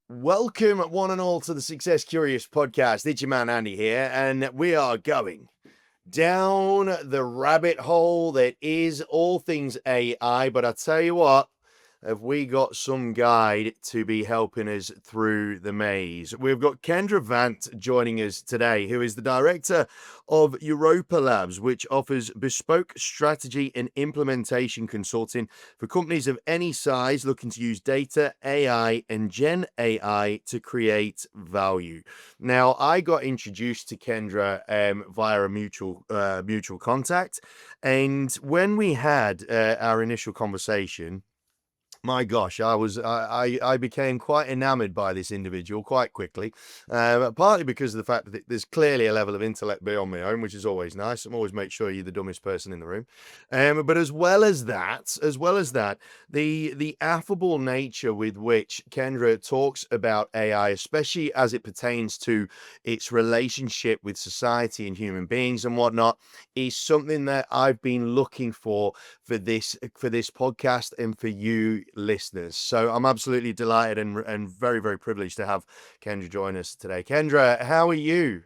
Welcome, one and all, to the Success Curious podcast. It's your man Andy here, and we are going down the rabbit hole that is all things AI. But I tell you what, have we got some guide to be helping us through the maze? We've got Kendra Vant joining us today, who is the director of Europa Labs, which offers bespoke strategy and implementation consulting for companies of any size looking to use data, AI, and Gen AI to create value. Now, I got introduced to Kendra via a mutual contact, and when we had our initial conversation, my gosh, I became quite enamored by this individual quite quickly, partly because of the fact that there's clearly a level of intellect beyond my own, which is always nice. I'm always make sure you're the dumbest person in the room, but as well as that, the affable nature with which Kendra talks about AI, especially as it pertains to its relationship with society and human beings and whatnot, is something that I've been looking for this podcast and for you listeners. So I'm absolutely delighted and very, very privileged to have Kendra join us today. Kendra, how are you?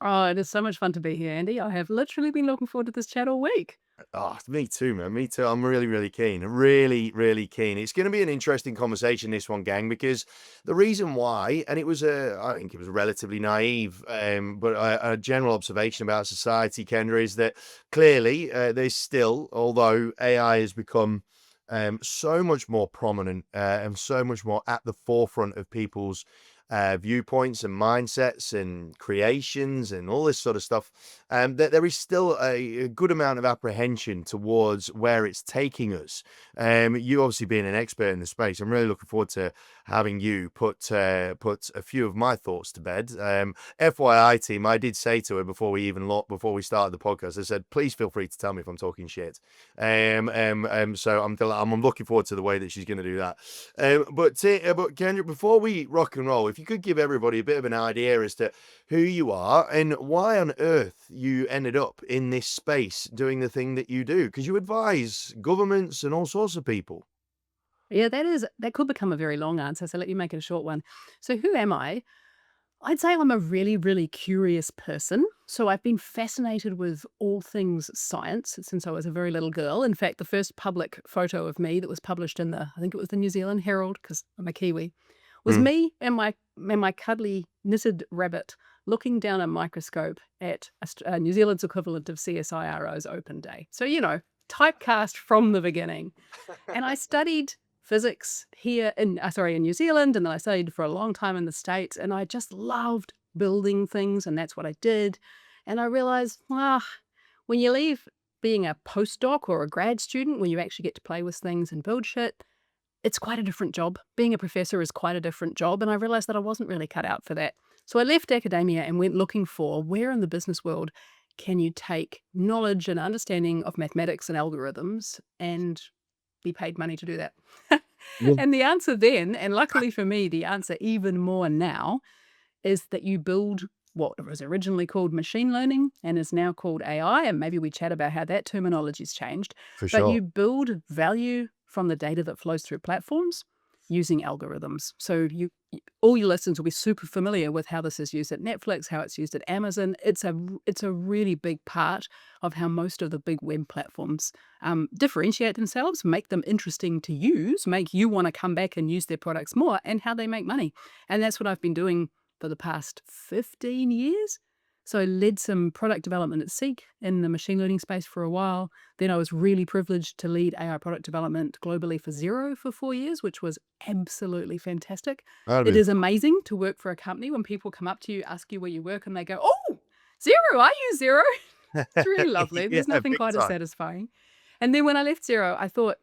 Oh, it is so much fun to be here, Andy. I have literally been looking forward to this chat all week. Oh, me too, man. Me too. I'm really, really keen. Really, really keen. It's going to be an interesting conversation, this one, gang, because the reason why, and I think it was relatively naive, but a general observation about society, Kendra, is that clearly there's still, although AI has become so much more prominent and so much more at the forefront of people's viewpoints and mindsets and creations and all this sort of stuff, that there is still a good amount of apprehension towards where it's taking us. You obviously being an expert in the space, I'm really looking forward to having you put a few of my thoughts to bed. FYI, team, I did say to her before we started the podcast, I said, please feel free to tell me if I'm talking shit. So I'm looking forward to the way that she's going to do that. But Kendra, before we rock and roll, if you could give everybody a bit of an idea as to who you are and why on earth you ended up in this space doing the thing that you do, because you advise governments and all sorts of people. Yeah, that could become a very long answer, so let me make it a short one. So who am I? I'd say I'm a really, really curious person. So I've been fascinated with all things science since I was a very little girl. In fact, the first public photo of me that was published in I think it was the New Zealand Herald, because I'm a Kiwi, was Mm. me and my cuddly knitted rabbit looking down a microscope at New Zealand's equivalent of CSIRO's Open Day. So, typecast from the beginning. And I studied physics here in New Zealand, and then I studied for a long time in the States, and I just loved building things, and that's what I did. And I realized, when you leave being a postdoc or a grad student, when you actually get to play with things and build shit, it's quite a different job. Being a professor is quite a different job, and I realized that I wasn't really cut out for that. So I left academia and went looking for where in the business world can you take knowledge and understanding of mathematics and algorithms and be paid money to do that. Yeah. And the answer then, and luckily for me, the answer even more now, is that you build what was originally called machine learning and is now called AI. And maybe we chat about how that terminology's changed. For But sure. you build value from the data that flows through platforms using algorithms. So all your listeners will be super familiar with how this is used at Netflix, how it's used at Amazon. It's a really big part of how most of the big web platforms differentiate themselves, make them interesting to use, make you want to come back and use their products more, and how they make money. And that's what I've been doing for the past 15 years. So I led some product development at Seek in the machine learning space for a while. Then I was really privileged to lead AI product development globally for Xero for 4 years, which was absolutely fantastic. That'd It be is amazing to work for a company when people come up to you, ask you where you work, and they go, "Oh, Xero, I use Xero." It's really lovely. yeah, There's nothing big quite as time. satisfying. And then when I left Xero, I thought,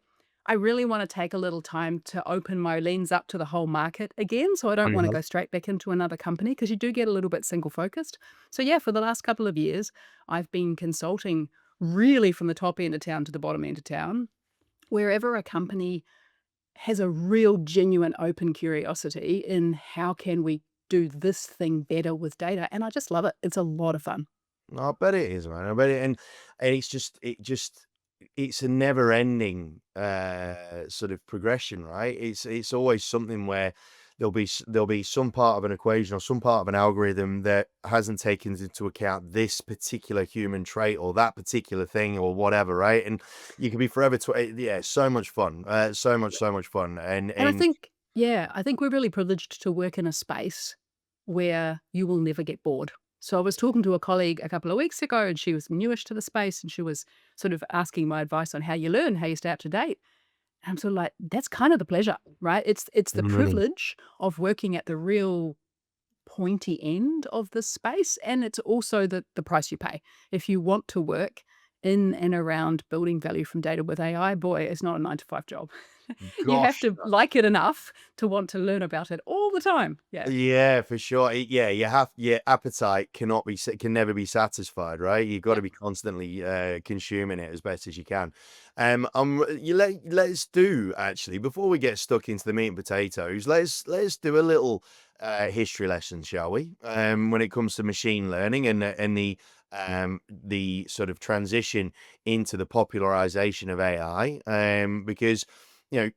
I really want to take a little time to open my lens up to the whole market again. So I don't want to go straight back into another company because you do get a little bit single focused. So, yeah, for the last couple of years, I've been consulting really from the top end of town to the bottom end of town. Wherever a company has a real, genuine, open curiosity in how can we do this thing better with data. And I just love it. It's a lot of fun. I bet it is, man. I bet it, and it's a never ending sort of progression, right? It's always something where there'll be some part of an equation or some part of an algorithm that hasn't taken into account this particular human trait or that particular thing or whatever, right? And you can be forever yeah, so much fun. So much fun. And I And think, yeah, I think we're really privileged to work in a space where you will never get bored. So I was talking to a colleague a couple of weeks ago, and she was newish to the space, and she was sort of asking my advice on how you learn, how you stay up to date. And I'm sort of like, that's kind of the pleasure, right? It's the Mm, privilege of working at the real pointy end of this space, and it's also the price you pay. If you want to work in and around building value from data with AI, boy, it's not a 9 to 5 job. You have gosh. to like it enough to want to learn about it all the time. Yeah. Yeah, for sure. Yeah, your appetite can never be satisfied, right? You've got Yeah. to be constantly consuming it as best as you can. Let's do actually before we get stuck into the meat and potatoes. Let's do a little history lesson, shall we? When it comes to machine learning the sort of transition into the popularization of AI, because you know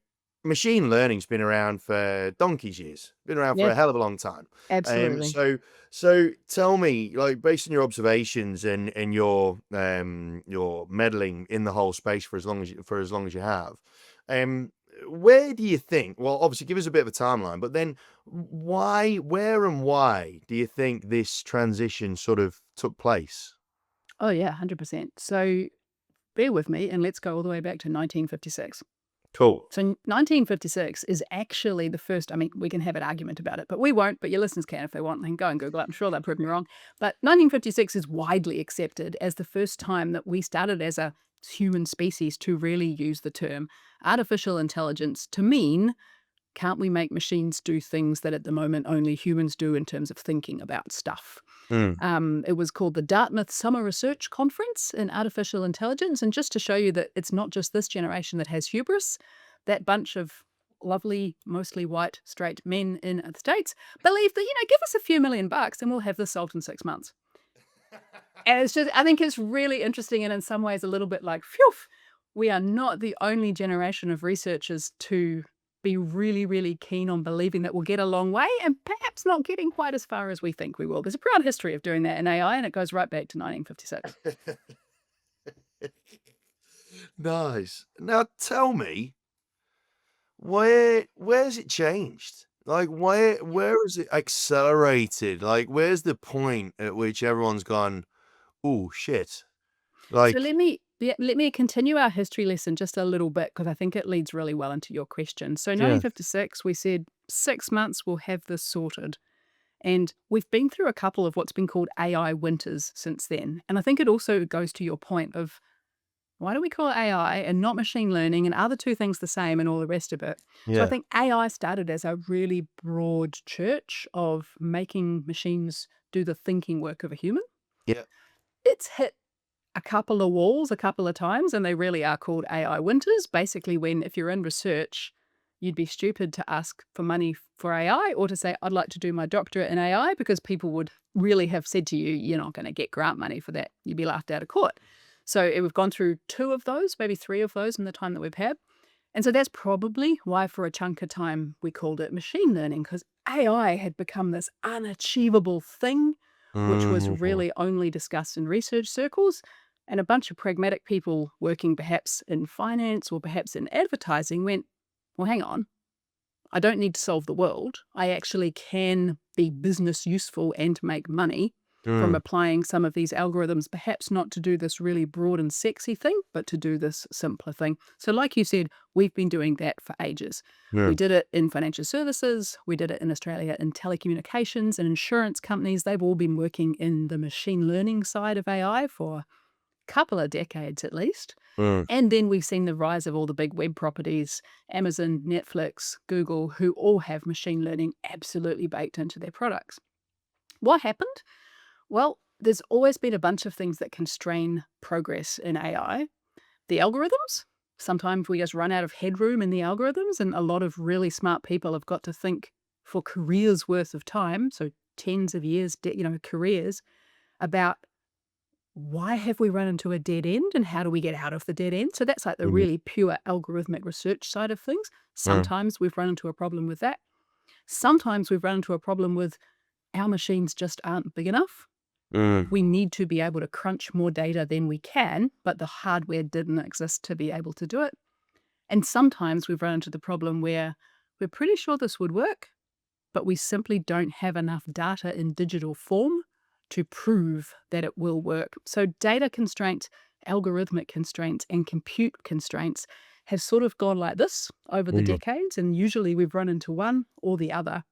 machine learning's been around for donkey's years, been around for Yeah, a hell of a long time. Um, absolutely. so so tell me, like based on your observations and your meddling in the whole space for as long as you have, um, where do you think? Well, obviously, give us a bit of a timeline, but then where, and why do you think this transition sort of took place? Oh, yeah, 100%. So bear with me and let's go all the way back to 1956. Cool. So 1956 is actually the first, I mean, we can have an argument about it, but we won't, but your listeners can if they want. They can go and Google it. I'm sure they'll prove me wrong. But 1956 is widely accepted as the first time that we started as a human species to really use the term artificial intelligence to mean, can't we make machines do things that at the moment only humans do in terms of thinking about stuff? Mm, It was called the Dartmouth Summer Research Conference in Artificial Intelligence. And just to show you that it's not just this generation that has hubris, that bunch of lovely, mostly white, straight men in the States believe that, give us a few $1 million and we'll have this solved in 6 months. And it's just, I think it's really interesting and in some ways a little bit like, phew, we are not the only generation of researchers to be really, really keen on believing that we'll get a long way and perhaps not getting quite as far as we think we will. There's a proud history of doing that in AI, and it goes right back to 1956. nice. Now tell me, where's it changed? Like where is it accelerated? Like where's the point at which everyone's gone, oh shit. So Like, let me continue our history lesson just a little bit because I think it leads really well into your question. So yeah, 1956, we said 6 months we'll have this sorted. And we've been through a couple of what's been called AI winters since then. And I think it also goes to your point of why do we call it AI and not machine learning? And are the two things the same and all the rest of it? So I yeah, think AI started as a really broad church of making machines do the thinking work of a human. yeah. It's hit a couple of walls a couple of times, and they really are called AI winters. Basically, when if you're in research, you'd be stupid to ask for money for AI or to say, I'd like to do my doctorate in AI, because people would really have said to you, you're not going to get grant money for that. You'd be laughed out of court. So we've gone through two of those, maybe three of those in the time that we've had. And so that's probably why for a chunk of time we called it machine learning, because AI had become this unachievable thing, which was Mm, really only discussed in research circles. And a bunch of pragmatic people working perhaps in finance or perhaps in advertising went, well, hang on, I don't need to solve the world. I actually can be business useful and make money from mm, applying some of these algorithms, perhaps not to do this really broad and sexy thing, but to do this simpler thing. So, like you said, we've been doing that for ages. yeah. We did it in financial services, we did it in Australia in telecommunications and insurance companies. They've all been working in the machine learning side of AI for a couple of decades at least. Mm, And then we've seen the rise of all the big web properties, Amazon, Netflix, Google, who all have machine learning absolutely baked into their products. What happened? Well, there's always been a bunch of things that constrain progress in AI. The algorithms, sometimes we just run out of headroom in the algorithms, and a lot of really smart people have got to think for careers worth of time, so tens of years, careers, about why have we run into a dead end and how do we get out of the dead end? So that's like the mm, really pure algorithmic research side of things. mm, Sometimes we've run into a problem with that. Sometimes we've run into a problem with our machines just aren't big enough. We need to be able to crunch more data than we can, but the hardware didn't exist to be able to do it. And sometimes we've run into the problem where we're pretty sure this would work, but we simply don't have enough data in digital form to prove that it will work. So data constraints, algorithmic constraints, and compute constraints have sort of gone like this over the decades, and usually we've run into one or the other.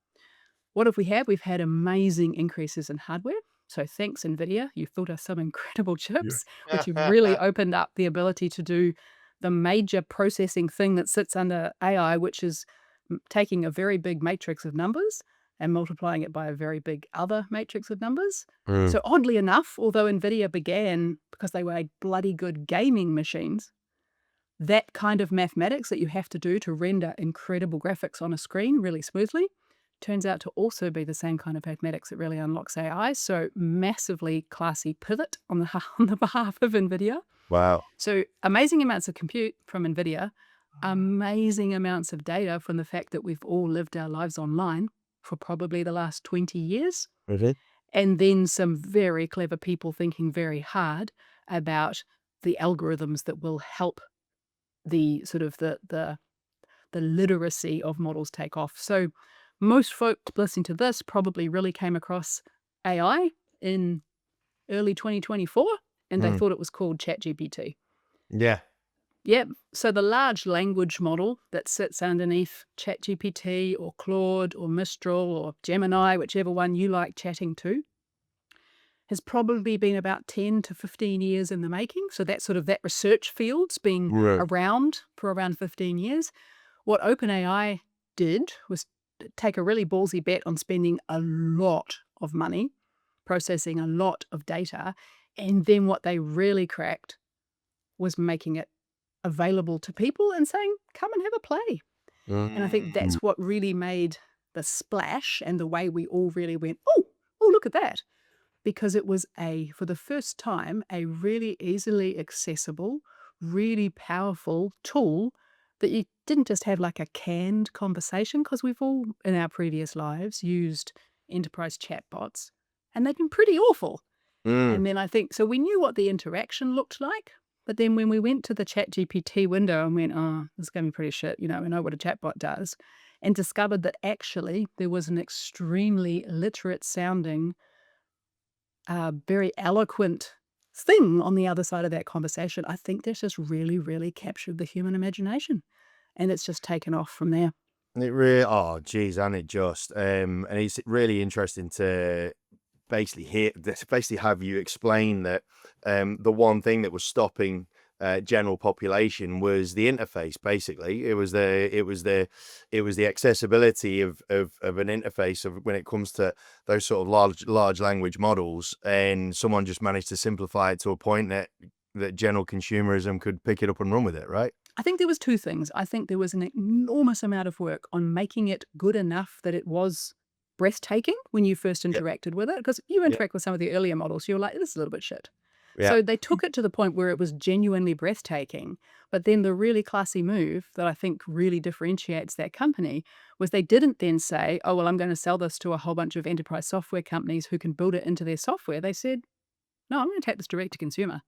What have we had? We've had amazing increases in hardware. So thanks, NVIDIA. You've built us some incredible chips, which have really opened up the ability to do the major processing thing that sits under AI, which is taking a very big matrix of numbers and multiplying it by a very big other matrix of numbers. So oddly enough, although NVIDIA began because they were bloody good gaming machines, that kind of mathematics that you have to do to render incredible graphics on a screen really smoothly turns out to also be the same kind of mathematics that really unlocks AI. So massively classy pivot on the behalf of NVIDIA. Wow. So amazing amounts of compute from NVIDIA, amazing amounts of data from the fact that we've all lived our lives online for probably the last 20 years. And then some very clever people thinking very hard about the algorithms that will help the sort of the literacy of models take off. So most folk listening to this probably really came across AI in early 2024, and they thought it was called ChatGPT. Yeah. Yep. So the large language model that sits underneath ChatGPT or Claude or Mistral or Gemini, whichever one you like chatting to, has probably been about 10 to 15 years in the making. So that's sort of that research field's been around for around 15 years. What OpenAI did was take a really ballsy bet on spending a lot of money, processing a lot of data, and then what they really cracked was making it available to people and saying, come and have a play. And I think that's what really made the splash and the way we all really went, oh, look at that. Because it was for the first time, a really easily accessible, really powerful tool that you didn't just have like a canned conversation, because we've all in our previous lives used enterprise chatbots and they've been pretty awful. And then I think, so we knew what the interaction looked like, but then when we went to the ChatGPT window and went, oh, this is going to be pretty shit, we know what a chatbot does, and discovered that actually there was an extremely literate sounding, very eloquent thing on the other side of that conversation, I think that's just really, really captured the human imagination. And it's just taken off from there. It really, oh, geez, and it just, and it's really interesting to basically have you explain that the one thing that was stopping general population was the interface. Basically, it was the accessibility of an interface of when it comes to those sort of large language models, and someone just managed to simplify it to a point that general consumerism could pick it up and run with it, right? I think there was two things. I think there was an enormous amount of work on making it good enough that it was breathtaking when you first interacted with it, because you interact with some of the earlier models, you're like, this is a little bit shit. So they took it to the point where it was genuinely breathtaking. But then the really classy move that I think really differentiates that company was they didn't then say, oh, well, I'm going to sell this to a whole bunch of enterprise software companies who can build it into their software. They said, no, I'm going to take this direct to consumer.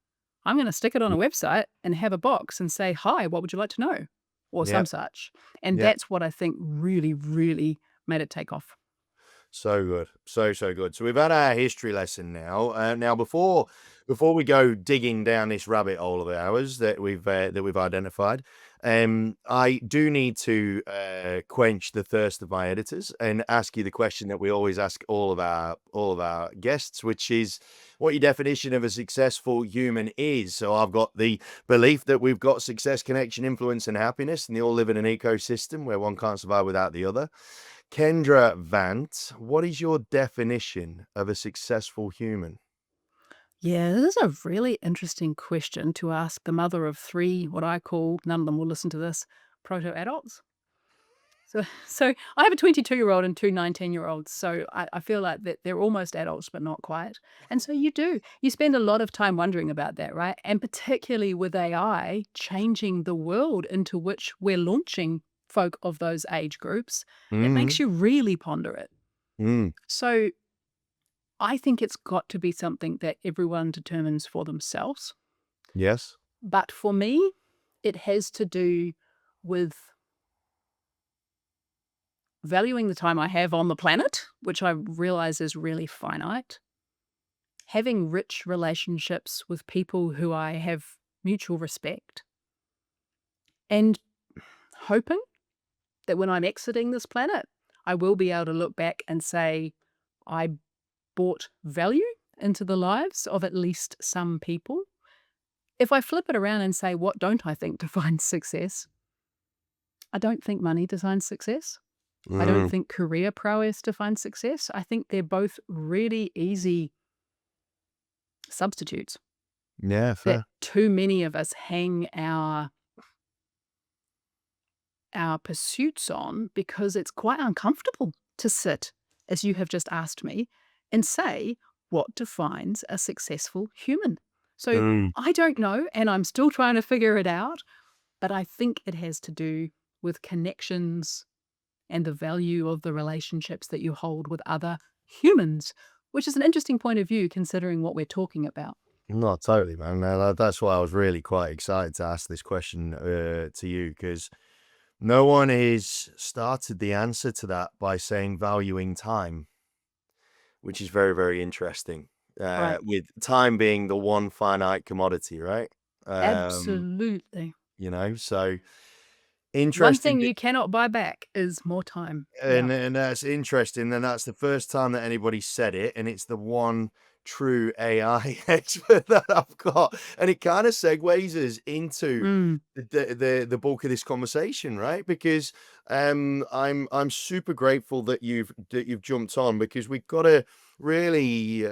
I'm going to stick it on a website and have a box and say, hi, what would you like to know? Or some such. And that's what I think really, really made it take off. So good. So good. So we've had our history lesson now. Now, before we go digging down this rabbit hole of ours that we've identified, I do need to quench the thirst of my editors and ask you the question that we always ask all of our guests, which is what your definition of a successful human is. So I've got the belief that we've got success, connection, influence, and happiness, and they all live in an ecosystem where one can't survive without the other. Kendra Vant, what is your definition of a successful human? Yeah, this is a really interesting question to ask the mother of three, what I call, none of them will listen to this, proto-adults. So I have a 22-year-old and two 19-year-olds, so I feel like that they're almost adults, but not quite. And so you spend a lot of time wondering about that, right? And particularly with AI changing the world into which we're launching folk of those age groups, it makes Mm, you really ponder it. mm, So I think it's got to be something that everyone determines for themselves. yes. But for me, it has to do with valuing the time I have on the planet, which I realize is really finite, having rich relationships with people who I have mutual respect, and hoping that when I'm exiting this planet, I will be able to look back and say, I brought value into the lives of at least some people. If I flip it around and say, what don't I think defines success? I don't think money defines success. I don't Mm, think career prowess defines success. I think they're both really easy substitutes yeah, that fair. too many of us hang our pursuits on because it's quite uncomfortable to sit, as you have just asked me, and say what defines a successful human. So Mm, I don't know, and I'm still trying to figure it out, but I think it has to do with connections and the value of the relationships that you hold with other humans, which is an interesting point of view considering what we're talking about. not totally, man. That's why I was really quite excited to ask this question to you, because no one has started the answer to that by saying valuing time, which is very, very interesting. Right. With time being the one finite commodity, right? Um, Absolutely. so One interesting. thing you cannot buy back is more time. Yeah. And that's interesting, and that's the first time that anybody said it, and it's the one true AI expert that I've got, and it kinda segues us into Mm. the bulk of this conversation, right? Because, I'm super grateful that you've jumped on, because we've gotta really,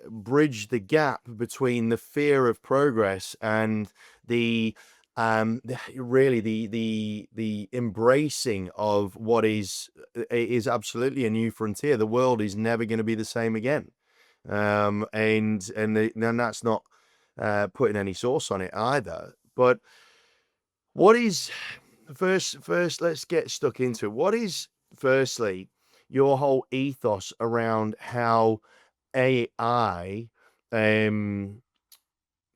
bridge the gap between the fear of progress and the really the embracing of what is absolutely a new frontier. The world is never going to be the same again, and that's not putting any sauce on it either. But what is first? Let's get stuck into it. What is firstly your whole ethos around how AI um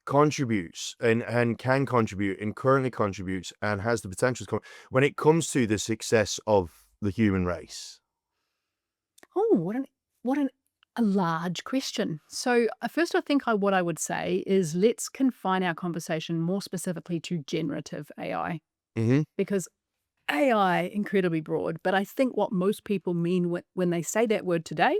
contributes and can contribute and currently contributes and has the potential to when it comes to the success of the human race? Oh, what a large question. So, first, I think what I would say is let's confine our conversation more specifically to generative AI Mhm. because AI incredibly broad, but I think what most people mean when they say that word today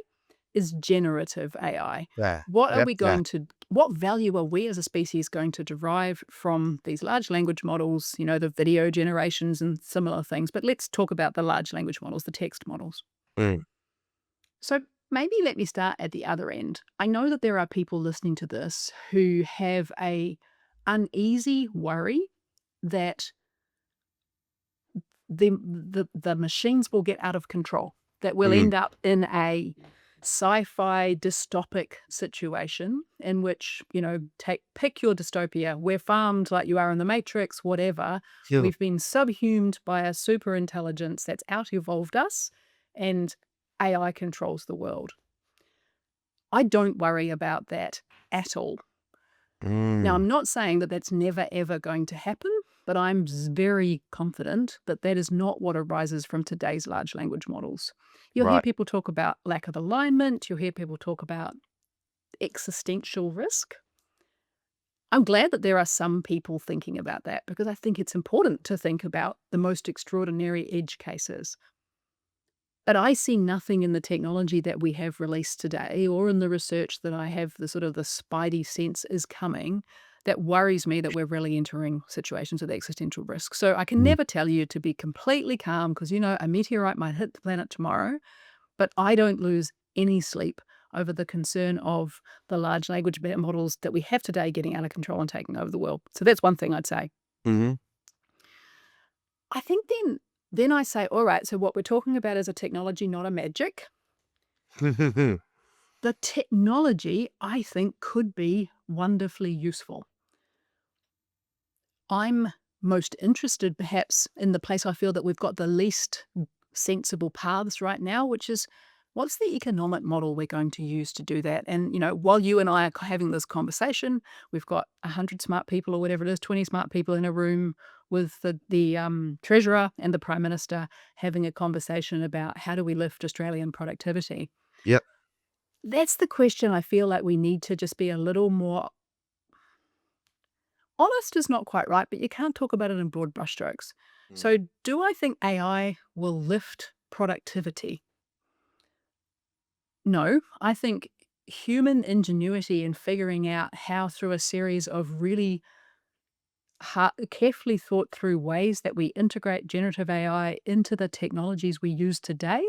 is generative AI. Yeah. What are Yep. we Yeah. going to what value are we as a species going to derive from these large language models, the video generations and similar things, but let's talk about the large language models, the text models. Mm. So maybe let me start at the other end. I know that there are people listening to this who have a uneasy worry that the machines will get out of control, that we'll Mm. end up in a sci-fi dystopic situation in which, pick your dystopia. We're farmed like you are in the Matrix, whatever. Phew. We've been subhumed by a super intelligence that's out-evolved us, and AI controls the world. I don't worry about that at all. Now, Mm. I'm not saying that that's never, ever going to happen, but I'm very confident that that is not what arises from today's large language models. You'll hear Right. people talk about lack of alignment. You'll hear people talk about existential risk. I'm glad that there are some people thinking about that because I think it's important to think about the most extraordinary edge cases. But I see nothing in the technology that we have released today or in the research that I have the sort of the spidey sense is coming that worries me that we're really entering situations with existential risk. So I can Mm. never tell you to be completely calm because, a meteorite might hit the planet tomorrow, but I don't lose any sleep over the concern of the large language models that we have today getting out of control and taking over the world. So that's one thing I'd say. Mhm. I think then I say, all right, so what we're talking about is a technology, not a magic. The technology, I think, could be wonderfully useful. I'm most interested perhaps in the place I feel that we've got the least sensible paths right now, which is what's the economic model we're going to use to do that? And, while you and I are having this conversation, we've got 100 smart people or whatever it is, 20 smart people in a room with the treasurer and the prime minister having a conversation about how do we lift Australian productivity. Yep. That's the question I feel like we need to just be a little more honest is not quite right, but you can't talk about it in broad brushstrokes. So, do I think AI will lift productivity? No, I think human ingenuity in figuring out how, through a series of really carefully thought through ways that we integrate generative AI into the technologies we use today,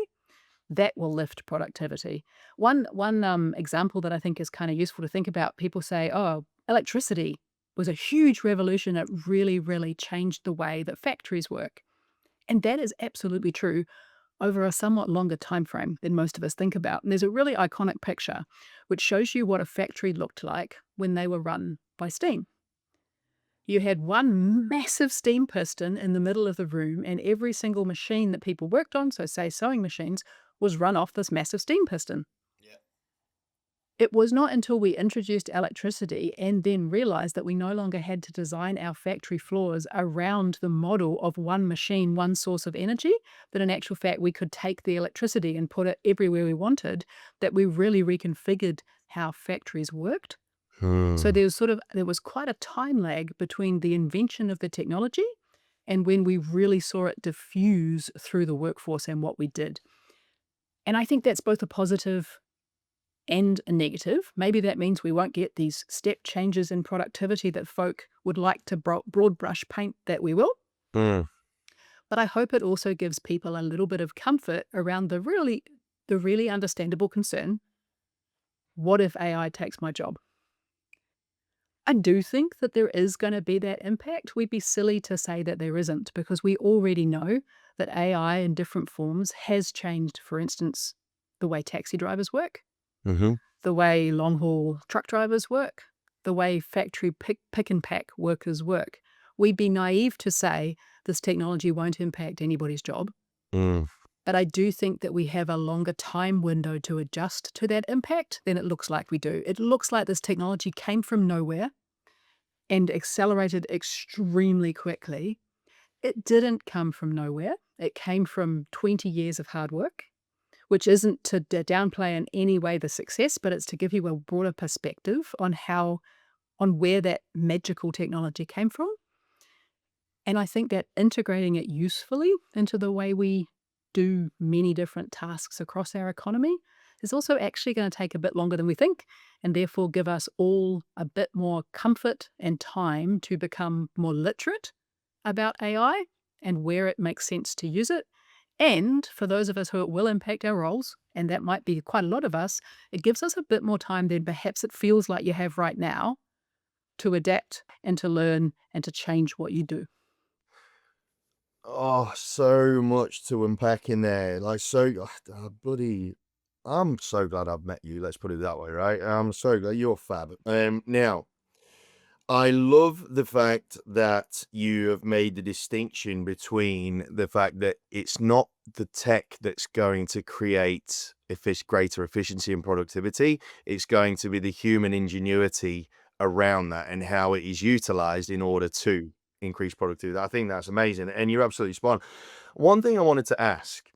that will lift productivity. One example that I think is kind of useful to think about, people say, oh, electricity was a huge revolution. It really, really changed the way that factories work. And that is absolutely true over a somewhat longer time frame than most of us think about. And there's a really iconic picture which shows you what a factory looked like when they were run by steam. You had one massive steam piston in the middle of the room, and every single machine that people worked on, so say sewing machines, was run off this massive steam piston. Yeah. It was not until we introduced electricity and then realized that we no longer had to design our factory floors around the model of one machine, one source of energy, that in actual fact we could take the electricity and put it everywhere we wanted, that we really reconfigured how factories worked. So there was quite a time lag between the invention of the technology and when we really saw it diffuse through the workforce and what we did. And I think that's both a positive and a negative. Maybe that means we won't get these step changes in productivity that folk would like to broad brush paint that we will. Mm. But I hope it also gives people a little bit of comfort around the really understandable concern. What if AI takes my job? I do think that there is going to be that impact. We'd be silly to say that there isn't, because we already know that AI in different forms has changed, for instance, the way taxi drivers work, Mm-hmm. the way long haul truck drivers work, the way factory pick and pack workers work. We'd be naive to say this technology won't impact anybody's job. Mm. But I do think that we have a longer time window to adjust to that impact than it looks like we do. It looks like this technology came from nowhere and accelerated extremely quickly. It didn't come from nowhere. It came from 20 years of hard work, which isn't to downplay in any way the success, but it's to give you a broader perspective on where that magical technology came from. And I think that integrating it usefully into the way we do many different tasks across our economy is also actually going to take a bit longer than we think, and therefore give us all a bit more comfort and time to become more literate about AI and where it makes sense to use it. And for those of us who it will impact our roles, and that might be quite a lot of us, it gives us a bit more time than perhaps it feels like you have right now to adapt and to learn and to change what you do. Oh, so much to unpack in there. Like, bloody, I'm so glad I've met you. Let's put it that way, right? I'm so glad you're fab. Now, I love the fact that you have made the distinction between the fact that it's not the tech that's going to create greater efficiency and productivity. It's going to be the human ingenuity around that and how it is utilized in order to increase productivity. I think that's amazing. And you're absolutely spot on. One thing I wanted to ask,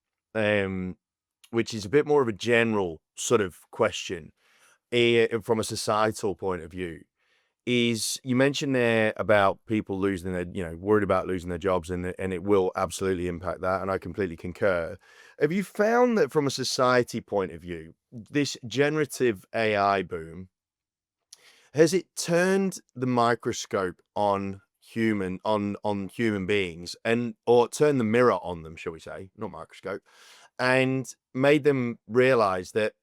which is a bit more of a general sort of question, from a societal point of view, is you mentioned there about people losing their, worried about losing their jobs, and it will absolutely impact that. And I completely concur. Have you found that from a society point of view, this generative AI boom, has it turned the microscope on human beings, or turned the mirror on them, shall we say, not microscope, and made them realize that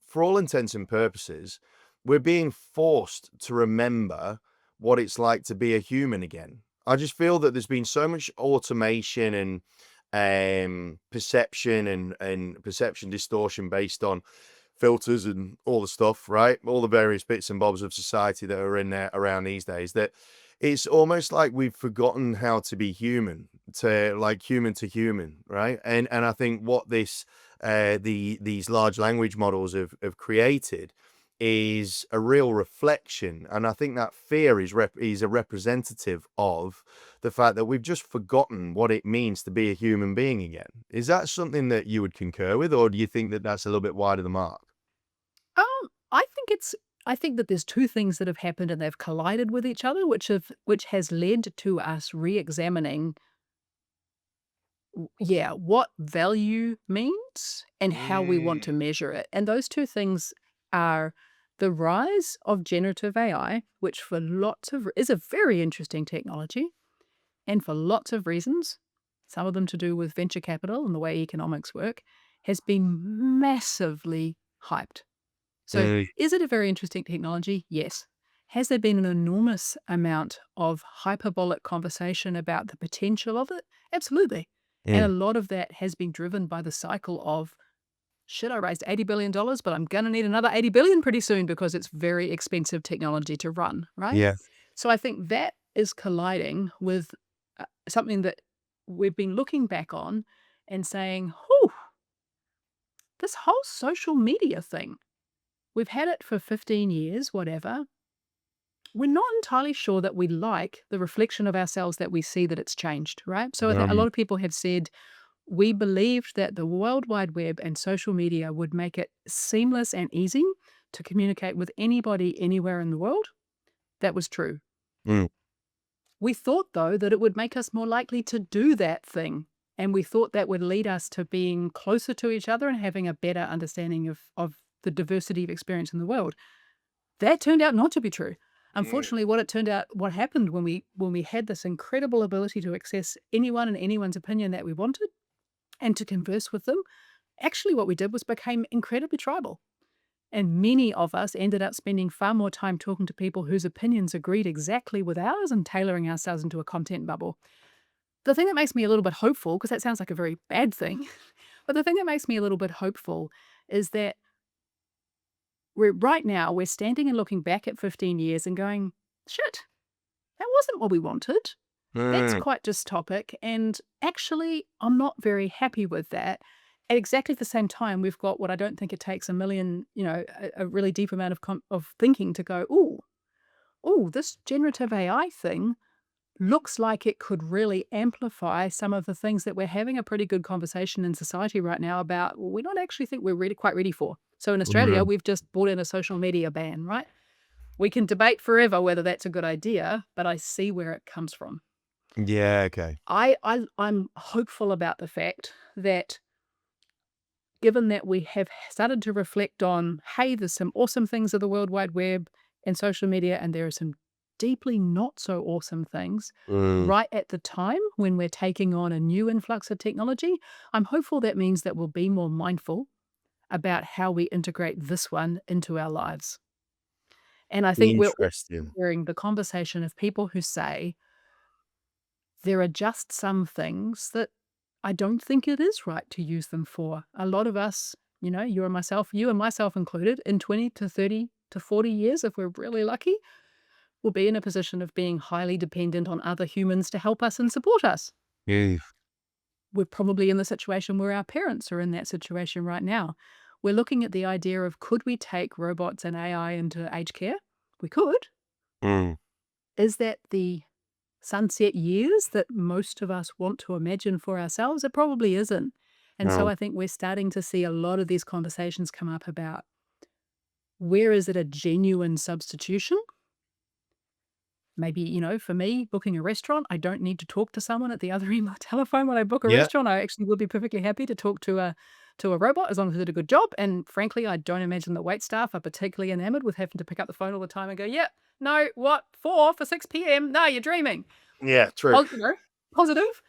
for all intents and purposes, we're being forced to remember what it's like to be a human again? I just feel that there's been so much automation and perception and perception distortion based on filters and all the stuff, right? All the various bits and bobs of society that are in there around these days, that It's almost like we've forgotten how to be human, human to human, right? And I think what these large language models have created is a real reflection, and I think that fear is a representative of the fact that we've just forgotten what it means to be a human being again. Is that something that you would concur with, or do you think that that's a little bit wide of the mark? I think that there's two things that have happened and they've collided with each other, which has led to us re-examining, what value means and how we want to Mm. measure it. And those two things are the rise of generative AI, which is a very interesting technology, and for lots of reasons, some of them to do with venture capital and the way economics work, has been massively hyped. So, Mm. is it a very interesting technology? Yes. Has there been an enormous amount of hyperbolic conversation about the potential of it? Absolutely. And a Mm. lot of that has been driven by the cycle of, shit, I raised $80 billion, but I'm going to need another 80 billion pretty soon because it's very expensive technology to run, right? Yeah. So I think that is colliding with something that we've been looking back on and saying, whew, this whole social media thing, we've had it for 15 years, whatever. We're not entirely sure that we like the reflection of ourselves that we see that it's changed, right? So I think a lot Um, of people have said, we believed that the World Wide Web and social media would make it seamless and easy to communicate with anybody anywhere in the world. That was true. mm. We thought, though, that it would make us more likely to do that thing. And we thought that would lead us to being closer to each other and having a better understanding of the diversity of experience in the world. That turned out not to be true. Mm. Unfortunately, what happened when we had this incredible ability to access anyone and anyone's opinion that we wanted and to converse with them, actually what we did was became incredibly tribal. And many of us ended up spending far more time talking to people whose opinions agreed exactly with ours and tailoring ourselves into a content bubble. The thing that makes me a little bit hopeful, because that sounds like a very bad thing, but the thing that makes me a little bit hopeful is that we're standing and looking back at 15 years and going, shit, that wasn't what we wanted. That's Mm. quite dystopic. And actually, I'm not very happy with that. At exactly the same time, we've got what I don't think it takes a million, a really deep amount of thinking to go, this generative AI thing looks like it could really amplify some of the things that we're having a pretty good conversation in society right now about, we don't actually think we're really quite ready for. So in Australia, Mm. we've just brought in a social media ban, right? We can debate forever whether that's a good idea, but I see where it comes from. Yeah, okay. I'm hopeful about the fact that given that we have started to reflect on, hey, there's some awesome things of the World Wide Web and social media, and there are some deeply not so awesome things Mm. right at the time when we're taking on a new influx of technology, I'm hopeful that means that we'll be more mindful about how we integrate this one into our lives. And I think we're all Interesting. hearing the conversation of people who say, there are just some things that I don't think it is right to use them for. A lot of us, you and myself included, in 20 to 30 to 40 years, if we're really lucky, will be in a position of being highly dependent on other humans to help us and support us. Yeah. We're probably in the situation where our parents are in that situation right now. We're looking at the idea of, could we take robots and AI into aged care? We could. Mm. Is that the sunset years that most of us want to imagine for ourselves? It probably isn't. And so No. I think we're starting to see a lot of these conversations come up about, where is it a genuine substitution? Maybe, for me, booking a restaurant, I don't need to talk to someone at the other end of the telephone when I book a Yeah. restaurant. I actually would be perfectly happy to talk to a robot as long as it did a good job. And frankly, I don't imagine the wait staff are particularly enamored with having to pick up the phone all the time and go, yeah, no, what, 4 for 6 p.m.? No, you're dreaming. Yeah, true. Positive.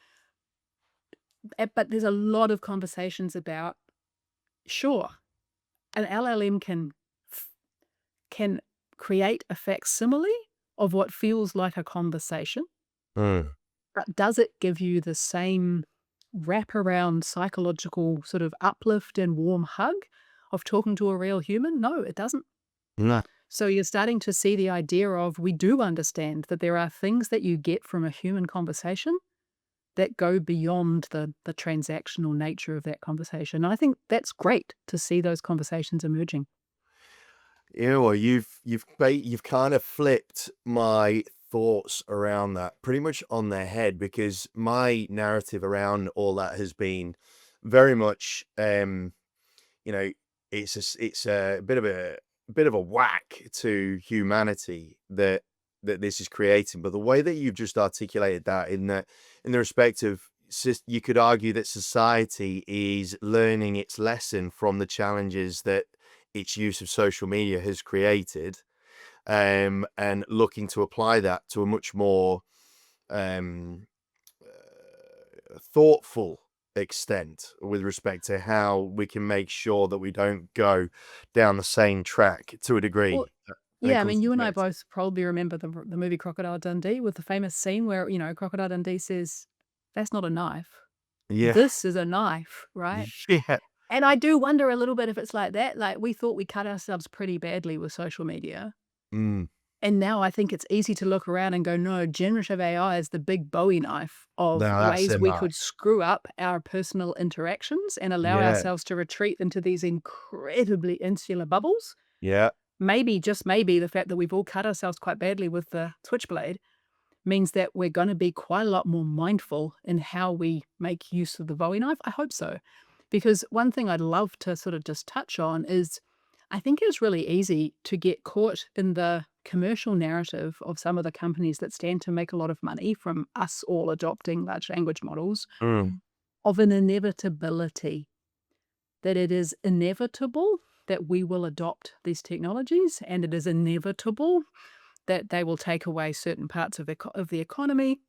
But there's a lot of conversations about, sure, an LLM can create a facsimile of what feels like a conversation, Mm. but does it give you the same wraparound psychological sort of uplift and warm hug of talking to a real human? No, it doesn't. No. So you're starting to see the idea of we do understand that there are things that you get from a human conversation that go beyond the transactional nature of that conversation. I think that's great to see those conversations emerging. Yeah, well, you've kind of flipped my thoughts around that pretty much on their head, because my narrative around all that has been very much, you know, it's a bit of a whack to humanity that this is creating. But the way that you've just articulated that, in the respect of you could argue that society is learning its lesson from the challenges that its use of social media has created, and looking to apply that to a much more um, thoughtful extent with respect to how we can make sure that we don't go down the same track to a Well, degree when it yeah, I comes mean, to you and I humanity. both probably remember the movie Crocodile Dundee with the famous scene where, Crocodile Dundee says, "That's not a knife. Yeah. This is a knife," right? Yeah. And I do wonder a little bit if it's like that. Like, we thought we cut ourselves pretty badly with social media. Mm. And now I think it's easy to look around and go, no, generative AI is the big Bowie knife of Now that's ways a we knife. could screw up our personal interactions and allow Yeah. ourselves to retreat into these incredibly insular bubbles. Yeah. Maybe, just maybe, the fact that we've all cut ourselves quite badly with the switchblade means that we're going to be quite a lot more mindful in how we make use of the Bowie knife. I hope so. Because one thing I'd love to sort of just touch on is I think it's really easy to get caught in the commercial narrative of some of the companies that stand to make a lot of money from us all adopting large language models Mm. of an inevitability, that it is inevitable that we will adopt these technologies, and it is inevitable that they will take away certain parts of the economy.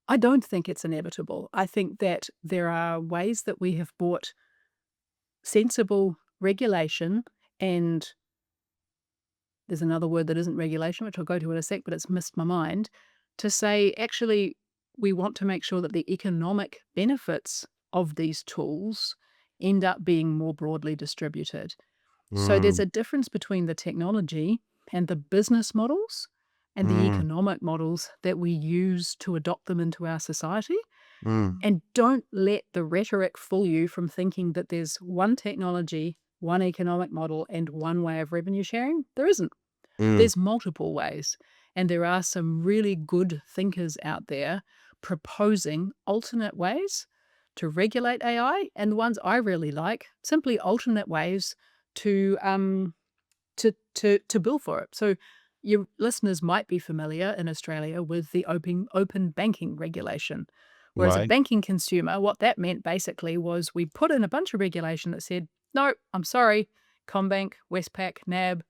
I don't think it's inevitable. I think that there are ways that we have brought sensible regulation, and there's another word that isn't regulation, which I'll go to in a sec, but it's missed my mind, to say, actually, we want to make sure that the economic benefits of these tools end up being more broadly distributed. So there's Mm. a difference between the technology and the business models and the Mm. economic models that we use to adopt them into our society. Mm. And don't let the rhetoric fool you from thinking that there's one technology, one economic model, and one way of revenue sharing. There isn't. Mm. There's multiple ways. And there are some really good thinkers out there proposing alternate ways to regulate AI. And the ones I really like, simply alternate ways to bill for it. So your listeners might be familiar in Australia with the open banking regulation. Whereas a Right. banking consumer, what that meant basically was we put in a bunch of regulation that said, no, I'm sorry, Combank, Westpac, NAB,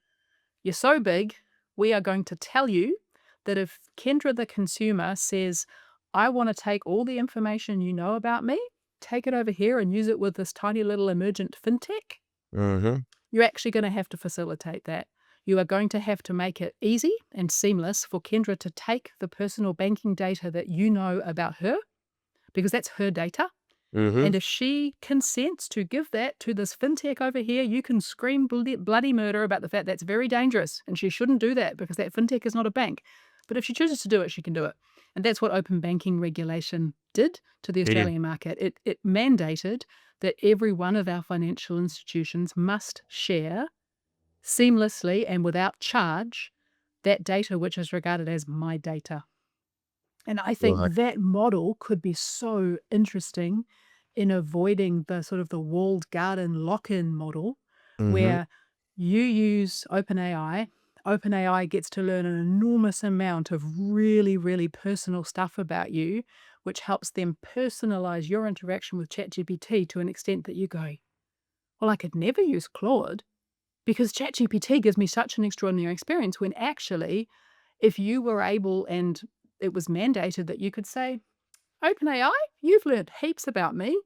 you're so big, we are going to tell you that if Kendra the consumer says, I want to take all the information you know about me, take it over here and use it with this tiny little emergent fintech, Mm-hmm. you're actually going to have to facilitate that. You are going to have to make it easy and seamless for Kendra to take the personal banking data that you know about her, because that's her data. Mm-hmm. And if she consents to give that to this fintech over here, you can scream bloody murder about the fact that's very dangerous and she shouldn't do that because that fintech is not a bank. But if she chooses to do it, she can do it. And that's what open banking regulation did to the It is. Australian market. It mandated that every one of our financial institutions must share seamlessly and without charge that data which is regarded as my data. And I think Right. that model could be so interesting in avoiding the sort of the walled garden lock-in model Mm-hmm. where you use OpenAI. OpenAI gets to learn an enormous amount of really, really personal stuff about you, which helps them personalize your interaction with ChatGPT to an extent that you go, well, I could never use Claude because ChatGPT gives me such an extraordinary experience, when actually, if you were able and it was mandated that you could say, OpenAI, you've learned heaps about me,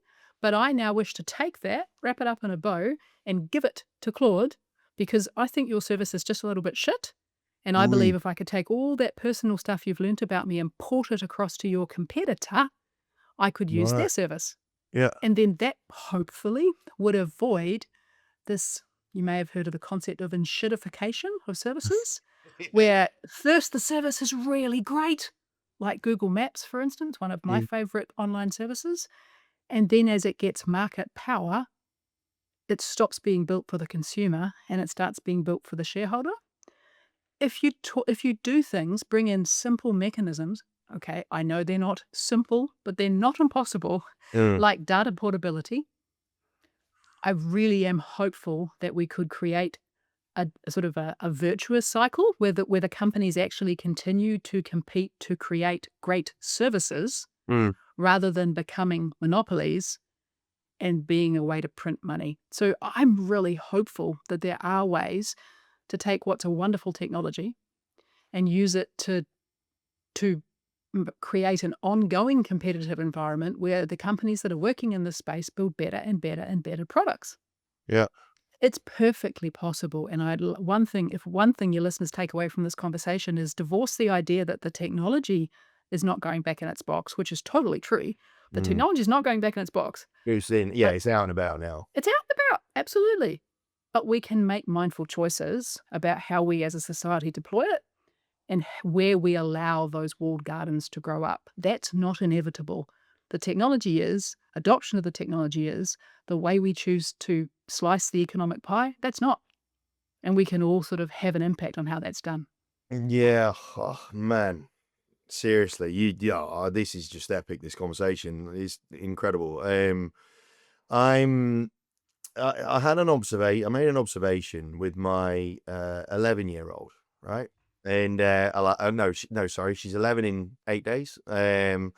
but I now wish to take that, wrap it up in a bow, and give it to Claude because I think your service is just a little bit shit. And I Mm. believe if I could take all that personal stuff you've learnt about me and port it across to your competitor, I could use their Right. service. Yeah. And then that hopefully would avoid this You may have heard of the concept of enshittification of services, where first the service is really great, like Google Maps, for instance, one of my Mm, favorite online services. And then as it gets market power, it stops being built for the consumer and it starts being built for the shareholder. If you do things, bring in simple mechanisms, okay, I know they're not simple, but they're not impossible, mm, like data portability. I really am hopeful that we could create a sort of a virtuous cycle where the companies actually continue to compete to create great services mm. rather than becoming monopolies and being a way to print money. So I'm really hopeful that there are ways to take what's a wonderful technology and use it to create an ongoing competitive environment where the companies that are working in this space build better and better and better products. Yeah. It's perfectly possible, and one thing, if one thing your listeners take away from this conversation is divorce the idea that the technology is not going back in its box, which is totally true. The Mm. technology is not going back in its box, It's in, yeah, but it's out and about now. it's out and about, absolutely. But we can make mindful choices about how we as a society deploy it and where we allow those walled gardens to grow up. That's not inevitable. The technology is, adoption of the technology is, the way we choose to slice the economic pie, that's not. And we can all sort of have an impact on how that's done. Yeah. Oh, man. Seriously, yeah, this is just epic. This conversation is incredible. I'm, I had an observation. I made an observation with my 11-year-old, right? And no, no, sorry, she's 11 in 8 days. And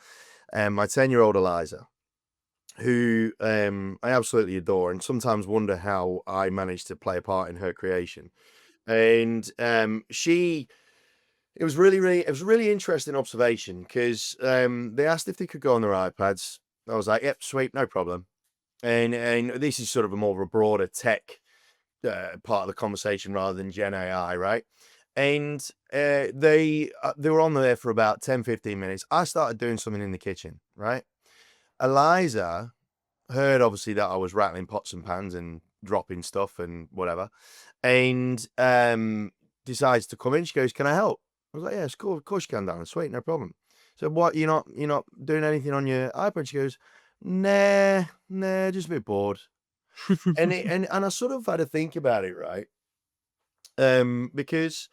my 10-year-old Eliza, who I absolutely adore, and sometimes wonder how I managed to play a part in her creation. And she it was a really interesting observation because they asked if they could go on their iPads. I was like, "Yep, sweet, no problem." And this is sort of a more of a broader tech part of the conversation rather than Gen AI, right? And they were on there for about 10-15 minutes. I started doing something in the kitchen, right? Eliza heard obviously that I was rattling pots and pans and dropping stuff and whatever, and decides to come in. She goes, "Can I help?" I was like, "Yeah, it's cool. Of course you can, darling. Sweet, no problem." So what? You're not doing anything on your iPad? She goes, "Nah, nah, just a bit bored." And I sort of had to think about it, right? Because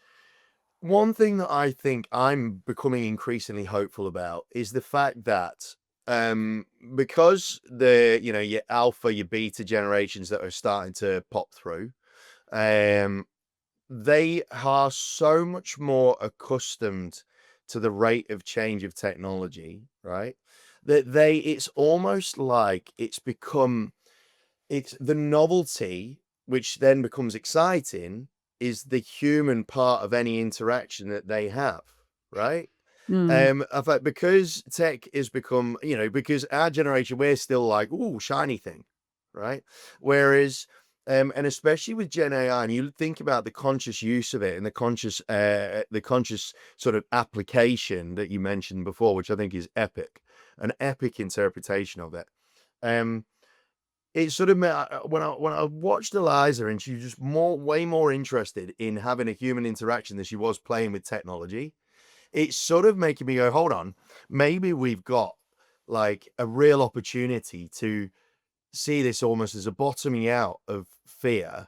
one thing that I think I'm becoming increasingly hopeful about is the fact that because your alpha, your beta generations that are starting to pop through, um, they are so much more accustomed to the rate of change of technology, right? That it's almost like it's the novelty, which then becomes exciting, is the human part of any interaction that they have, right? Mm, I thought because tech has become, because our generation, we're still like, "Ooh, shiny thing," right? Whereas, and especially with Gen AI, and you think about the conscious use of it and the conscious sort of application that you mentioned before, which I think is epic, an epic interpretation of it. Um, it sort of when I watched Eliza and she was just way more interested in having a human interaction than she was playing with technology. It's sort of making me go, hold on, maybe we've got like a real opportunity to see this almost as a bottoming out of fear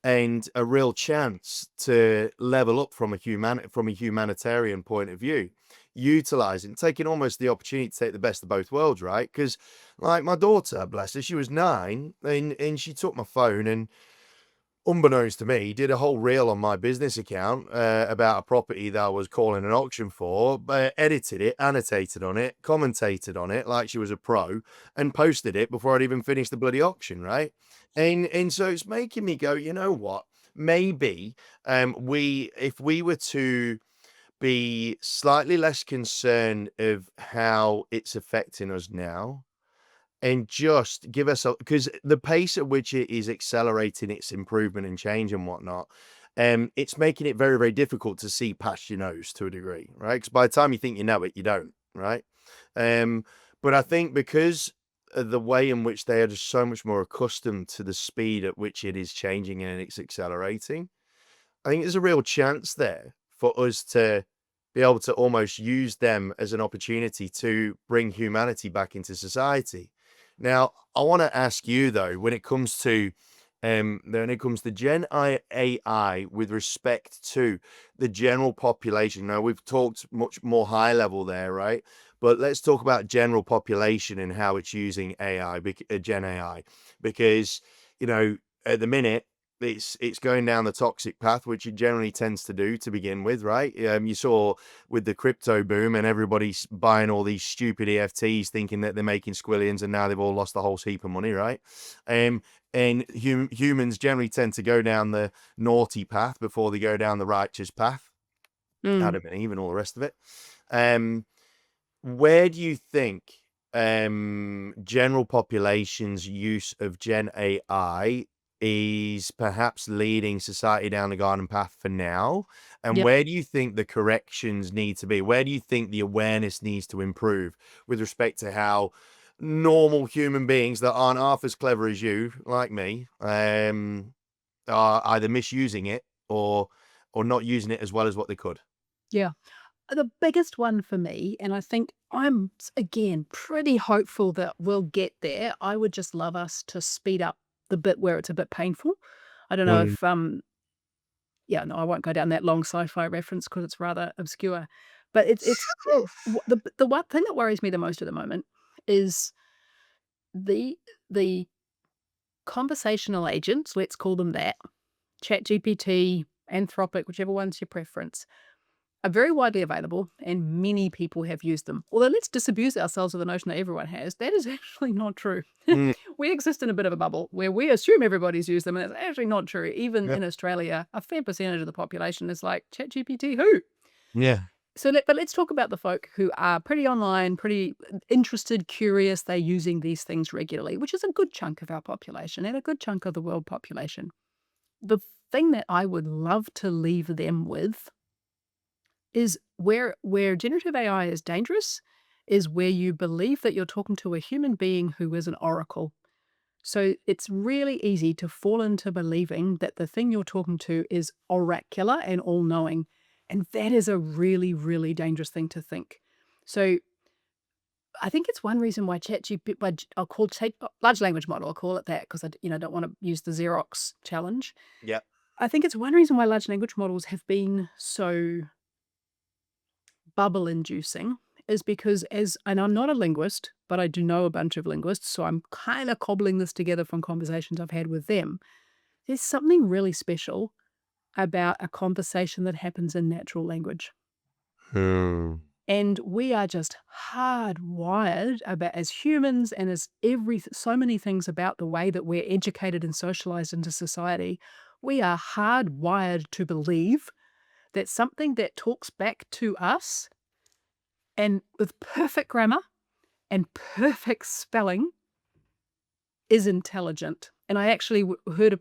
and a real chance to level up from a humanitarian point of view, utilizing, taking almost the opportunity to take the best of both worlds, right? Because like my daughter, bless her, she was 9 and she took my phone and unbeknownst to me, did a whole reel on my business account about a property that I was calling an auction for, but edited it, annotated on it, commentated on it like she was a pro, and posted it before I'd even finished the bloody auction, right? And so it's making me go, you know what? Maybe if we were to be slightly less concerned of how it's affecting us now and just give us a because the pace at which it is accelerating its improvement and change and whatnot, it's making it very, very difficult to see past your nose to a degree, right? Because by the time you think you know it, you don't, right? Um, but I think because the way in which they are just so much more accustomed to the speed at which it is changing and it's accelerating. I think there's a real chance there for us to be able to almost use them as an opportunity to bring humanity back into society. Now, I want to ask you though, when it comes to AI with respect to the general population. Now, we've talked much more high level there, right? But let's talk about general population and how it's using Gen AI, because at the minute it's going down the toxic path, which it generally tends to do to begin with, right? You saw with the crypto boom and everybody's buying all these stupid EFTs thinking that they're making squillions, and now they've all lost a whole heap of money, right? And humans generally tend to go down the naughty path before they go down the righteous path. Adam and Eve and all the rest of it. Where do you think general population's use of Gen AI is perhaps leading society down the garden path for now? And Yep. where do you think the corrections need to be? Where do you think the awareness needs to improve with respect to how normal human beings that aren't half as clever as you, like me, are either misusing it or not using it as well as what they could? Yeah. The biggest one for me, and I think I'm, again, pretty hopeful that we'll get there. I would just love us to speed up the bit where it's a bit painful. I don't know if, yeah, no, I won't go down that long sci-fi reference because it's rather obscure. But the one thing that worries me the most at the moment is the the conversational agents, let's call them that, ChatGPT, Anthropic, whichever one's your preference, are very widely available and many people have used them. Although let's disabuse ourselves of the notion that everyone has. That is actually not true. Mm, We exist in a bit of a bubble where we assume everybody's used them, and it's actually not true. Even yeah. in Australia, a fair percentage of the population is like, ChatGPT who? Yeah. But let's talk about the folk who are pretty online, pretty interested, curious. They're using these things regularly, which is a good chunk of our population and a good chunk of the world population. The thing that I would love to leave them with is where generative AI is dangerous is where you believe that you're talking to a human being who is an oracle. So it's really easy to fall into believing that the thing you're talking to is oracular and all-knowing. And that is a really, really dangerous thing to think. So I think it's one reason why I'll call large language model, I'll call it that because I don't want to use the Xerox challenge. Yeah. I think it's one reason why large language models have been so bubble inducing is because and I'm not a linguist, but I do know a bunch of linguists, so I'm kind of cobbling this together from conversations I've had with them. There's something really special about a conversation that happens in natural language. And we are just hardwired about as humans and as so many things about the way that we're educated and socialized into society. We are hardwired to believe that something that talks back to us and with perfect grammar and perfect spelling is intelligent. And I actually heard,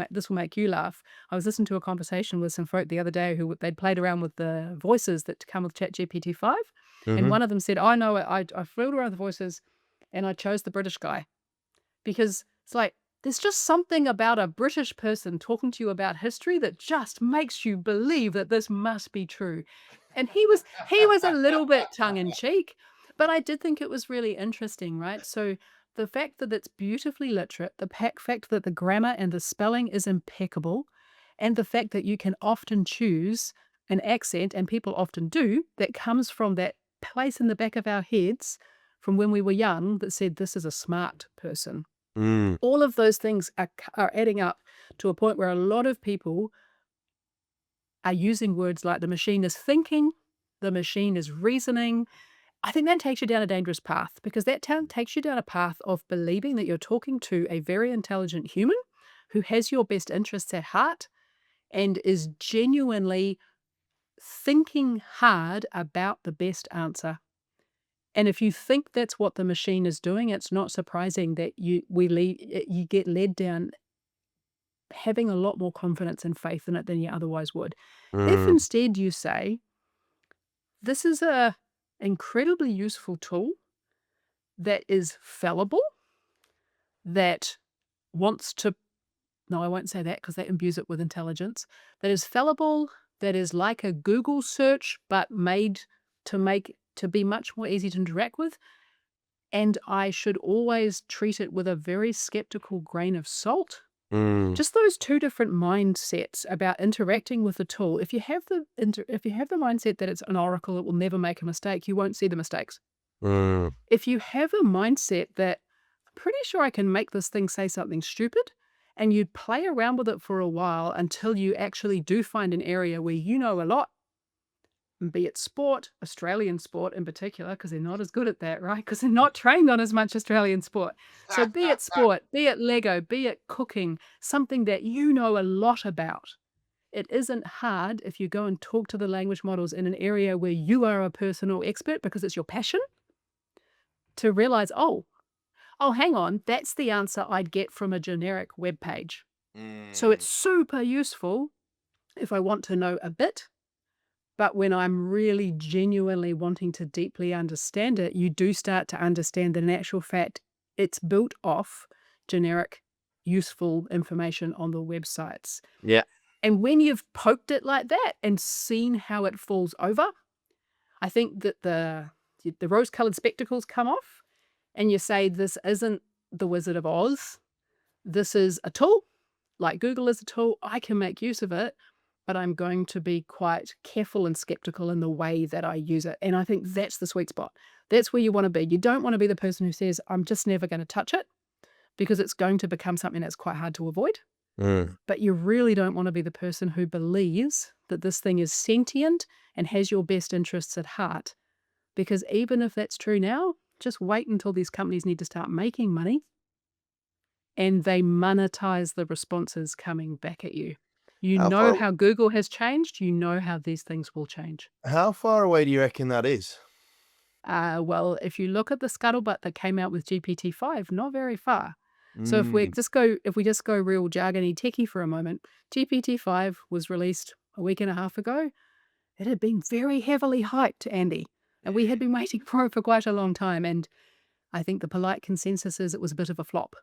this will make you laugh. I was listening to a conversation with some folk the other day who they'd played around with the voices that come with ChatGPT 5. And one of them said, I know, I fooled around with the voices and I chose the British guy. Because it's like, there's just something about a British person talking to you about history that just makes you believe that this must be true. And he was a little bit tongue in cheek, but I did think it was really interesting, right? So the fact that it's beautifully literate, the fact that the grammar and the spelling is impeccable, and the fact that you can often choose an accent, and people often do, that comes from that place in the back of our heads from when we were young that said, this is a smart person. All of those things are adding up to a point where a lot of people are using words like the machine is thinking, the machine is reasoning. I think that takes you down a dangerous path because that takes you down a path of believing that you're talking to a very intelligent human who has your best interests at heart and is genuinely thinking hard about the best answer. And if you think that's what the machine is doing, it's not surprising that you get led down having a lot more confidence and faith in it than you otherwise would. If instead you say, this is a incredibly useful tool, that is fallible, that wants to, no, I won't say that because that imbues it with intelligence, that is fallible, that is like a Google search, but made to be much more easy to interact with. And I should always treat it with a very skeptical grain of salt. Mm, Just those two different mindsets about interacting with the tool. If you have the mindset that it's an oracle, it will never make a mistake, you won't see the mistakes. mm, If you have a mindset that I'm pretty sure I can make this thing say something stupid, and you play around with it for a while until you actually do find an area where you know a lot, be it sport, Australian sport in particular, because they're not as good at that, right? Because they're not trained on as much Australian sport. So be it sport, be it Lego, be it cooking, something that you know a lot about. It isn't hard if you go and talk to the language models in an area where you are a personal expert because it's your passion to realize, oh, hang on, that's the answer I'd get from a generic web page. So mm. it's super useful if I want to know a bit. But when I'm really genuinely wanting to deeply understand it, you do start to understand that in actual fact, it's built off generic, useful information on the websites. Yeah. And when you've poked it like that and seen how it falls over, I think that the rose-colored spectacles come off and you say, this isn't the Wizard of Oz. This is a tool, like Google is a tool. I can make use of it, but I'm going to be quite careful and skeptical in the way that I use it. And I think that's the sweet spot. That's where you want to be. You don't want to be the person who says, I'm just never going to touch it, because it's going to become something that's quite hard to avoid. Mm. But you really don't want to be the person who believes that this thing is sentient and has your best interests at heart. Because even if that's true now, just wait until these companies need to start making money and they monetize the responses coming back at you. You How know far how Google has changed, you know how these things will change. how far away do you reckon that is? Well, if you look at the scuttlebutt that came out with GPT-5, not very far. So if we Mm. just go real jargony techie for a moment, GPT-5 was released a week and a half ago. It had been very heavily hyped, Andy, and we had been waiting for it for quite a long time. And I think the polite consensus is it was a bit of a flop.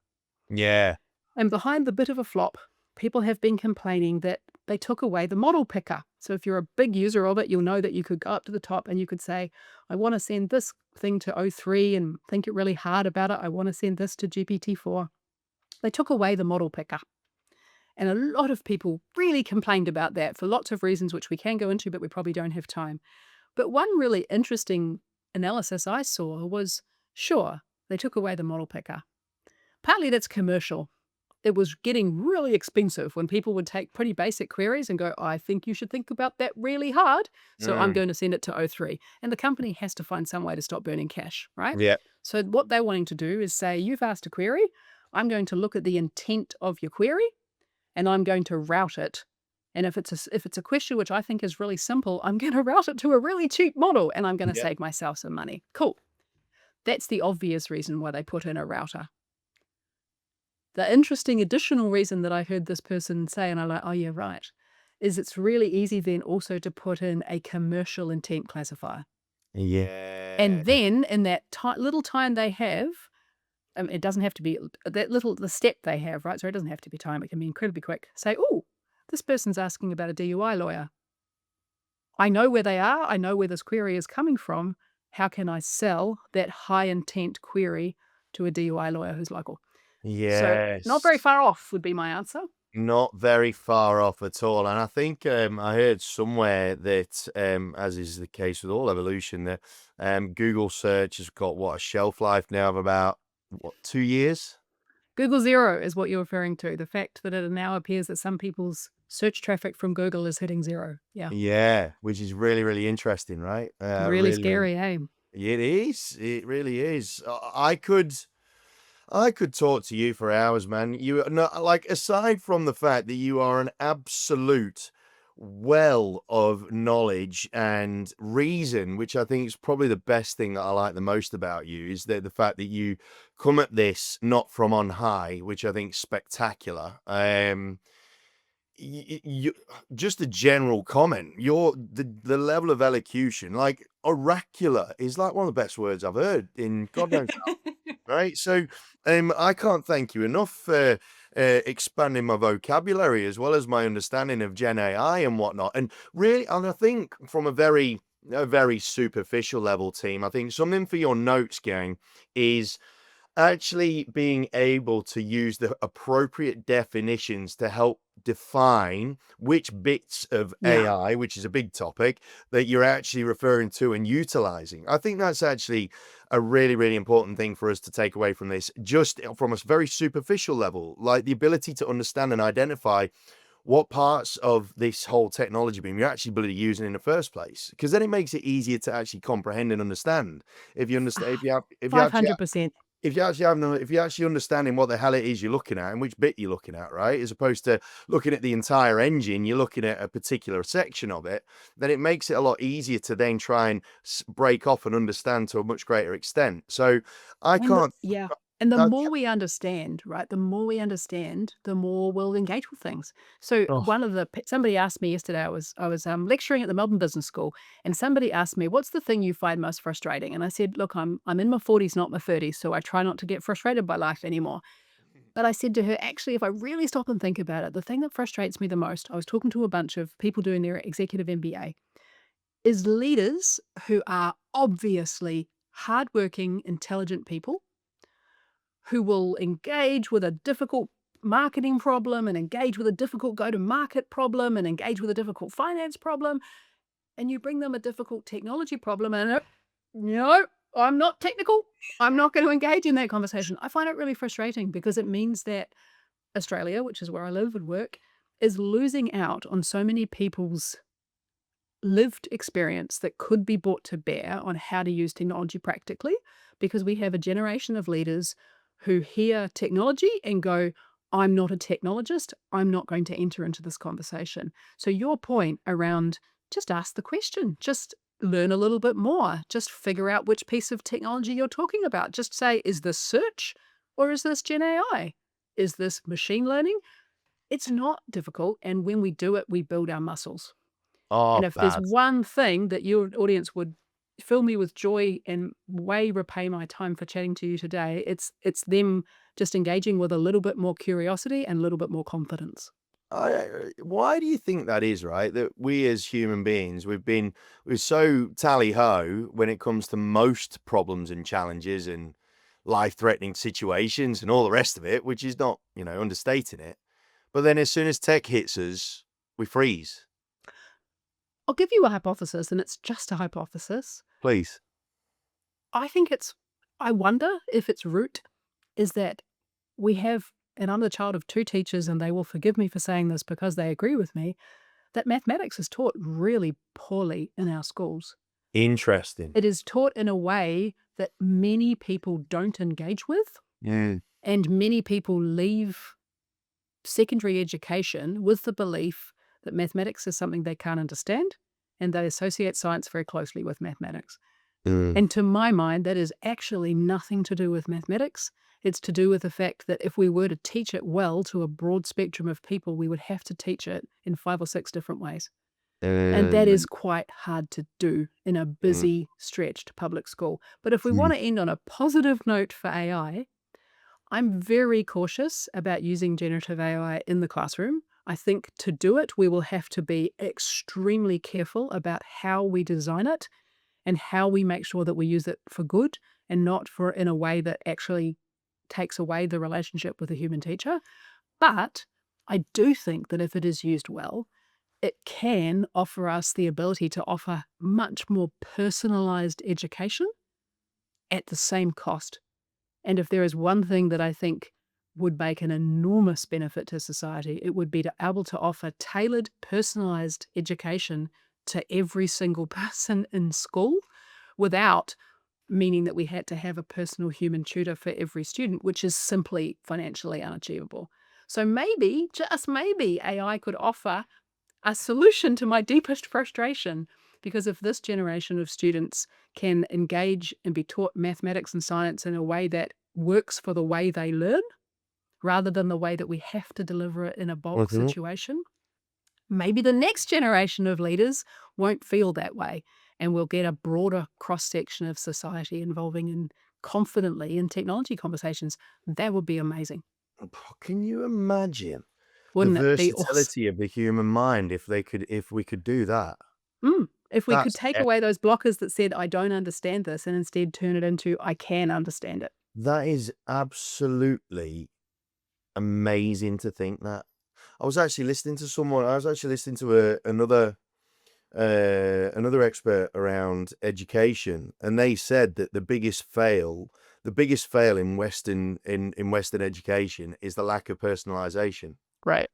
Yeah. And behind the bit of a flop, people have been complaining that they took away the model picker. So if you're a big user of it, you'll know that you could go up to the top and you could say, I want to send this thing to O3 and think it really hard about it. I want to send this to GPT-4. They took away the model picker. And a lot of people really complained about that for lots of reasons, which we can go into, but we probably don't have time. But one really interesting analysis I saw was, sure, they took away the model picker. Partly that's commercial. It was getting really expensive when people would take pretty basic queries and go, I think you should think about that really hard, so I'm Mm. going to send it to O3. And the company has to find some way to stop burning cash, right? Yeah. So what they're wanting to do is say, you've asked a query, I'm going to look at the intent of your query, and I'm going to route it. And if it's a question which I think is really simple, I'm going to route it to a really cheap model, and I'm going to Yeah. save myself some money. Cool. That's the obvious reason why they put in a router. The interesting additional reason that I heard this person say, and I'm like, oh yeah, right, is it's really easy then also to put in a commercial intent classifier. Yeah. And then in that little time they have, it doesn't have to be the step they have, right? So it doesn't have to be time. It can be incredibly quick. Say, oh, this person's asking about a DUI lawyer. I know where they are. I know where this query is coming from. How can I sell that high intent query to a DUI lawyer who's local? So not very Yes. far off would be my answer. Not very far off at all. And I think I heard somewhere that, as is the case with all evolution, that Google search has got what, a shelf life now of about what, 2 years? Google Zero is what you're referring to. The fact that it now appears that some people's search traffic from Google is hitting zero. Yeah. Yeah, which is really, really interesting, right? Really Really, really. scary, eh? It is. It really is. I could talk to you for hours, man. You no, like, aside from the fact that you are an absolute well of knowledge and reason, which I think is probably the best thing that I like the most about you, is that the fact that you come at this not from on high, which I think is spectacular. you, just a general comment. The level of elocution, like oracular, is like one of the best words I've heard in God knows how, right? So, I can't thank you enough for expanding my vocabulary as well as my understanding of Gen AI and whatnot. And really, and I think from a very superficial level, team, I think something for your notes, gang, is actually being able to use the appropriate definitions to help define which bits of Yeah. AI, which is a big topic, that you're actually referring to and utilizing. I think that's actually a really, really important thing for us to take away from this, just from a very superficial level, like the ability to understand and identify what parts of this whole technology beam you're actually bloody using in the first place, because then it makes it easier to actually comprehend and understand. If you understand, if you actually 500%. if you're actually understanding what the hell it is you're looking at and which bit you're looking at, right? As opposed to looking at the entire engine, you're looking at a particular section of it, then it makes it a lot easier to then try and break off and understand to a much greater extent. So I And can't. yeah. And the Uh, more we understand, right, the more we understand, the more we'll engage with things. So oh, somebody asked me yesterday, I was lecturing at the Melbourne Business School, and somebody asked me, what's the thing you find most frustrating? And I said, look, I'm in my 40s, not my 30s, so I try not to get frustrated by life anymore. But I said to her, actually, if I really stop and think about it, the thing that frustrates me the most, I was talking to a bunch of people doing their executive MBA, is leaders who are obviously hardworking, intelligent people who will engage with a difficult marketing problem and engage with a difficult go-to-market problem and engage with a difficult finance problem, and you bring them a difficult technology problem and no, I'm not technical. I'm not going to engage in that conversation. I find it really frustrating because it means that Australia, which is where I live and work, is losing out on so many people's lived experience that could be brought to bear on how to use technology practically, because we have a generation of leaders who hear technology and go, I'm not a technologist. I'm not going to enter into this conversation. So your point around just ask the question, just learn a little bit more, just figure out which piece of technology you're talking about. Just say, is this search or is this Gen AI? Is this machine learning? It's not difficult. And when we do it, we build our muscles. And oh, if there's bad. one thing that your audience would fill me with joy and way repay my time for chatting to you today, it's them just engaging with a little bit more curiosity and a little bit more confidence. Why do you think that is, right? That we as human beings, we're so tally ho when it comes to most problems and challenges and life-threatening situations and all the rest of it, which is not, understating it. But then as soon as tech hits us, we freeze. I'll give you a hypothesis, and it's just a hypothesis. Please. I wonder if its root is that we have, and I'm the child of two teachers, and they will forgive me for saying this because they agree with me, that mathematics is taught really poorly in our schools. Interesting. It is taught in a way that many people don't engage with, Yeah. and many people leave secondary education with the belief that mathematics is something they can't understand, and they associate science very closely with mathematics. Mm. And to my mind, that is actually nothing to do with mathematics. It's to do with the fact that if we were to teach it well to a broad spectrum of people, we would have to teach it in 5 or 6 different ways. And that is quite hard to do in a Mm. busy, stretched public school. But if we Mm. want to end on a positive note for AI, I'm very cautious about using generative AI in the classroom. I think to do it, we will have to be extremely careful about how we design it and how we make sure that we use it for good and not for in a way that actually takes away the relationship with the human teacher. But I do think that if it is used well, it can offer us the ability to offer much more personalized education at the same cost. And if there is one thing that I think would make an enormous benefit to society, it would be to able to offer tailored, personalized education to every single person in school without meaning that we had to have a personal human tutor for every student, which is simply financially unachievable. So maybe, just maybe, AI could offer a solution to my deepest frustration. Because if this generation of students can engage and be taught mathematics and science in a way that works for the way they learn, rather than the way that we have to deliver it in a bulk Mhm. situation, maybe the next generation of leaders won't feel that way, and we'll get a broader cross-section of society involving in confidently in technology conversations. That would be amazing. Can you imagine the Wouldn't it be awesome? versatility of the human mind if we could do that? If we could That's take away those blockers that said, "I don't understand this," and instead turn it into, "I can understand it." that is absolutely amazing to think that. I was actually listening to someone. I was actually listening to another expert around education, and they said that the biggest fail in Western education is the lack of personalization. Right.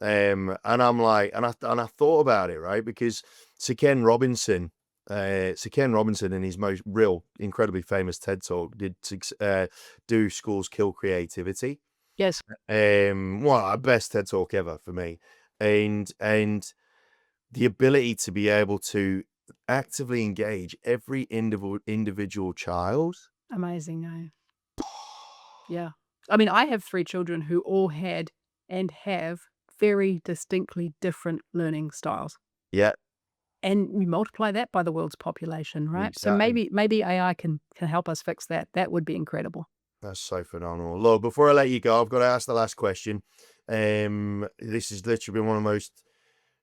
And I'm like, and I thought about it, right? Because Sir Ken Robinson in his most real, incredibly famous TED talk do schools kill creativity? Yes. Well, best TED talk ever for me, and the ability to be able to actively engage every individual child. Amazing, yeah. I mean, I have 3 children who all had and have very distinctly different learning styles. Yeah, And you multiply that by the world's population, right? So exactly. maybe AI can help us fix that. That would be incredible. That's so phenomenal. Look, before I let you go, I've got to ask the last question. This has literally been one of the most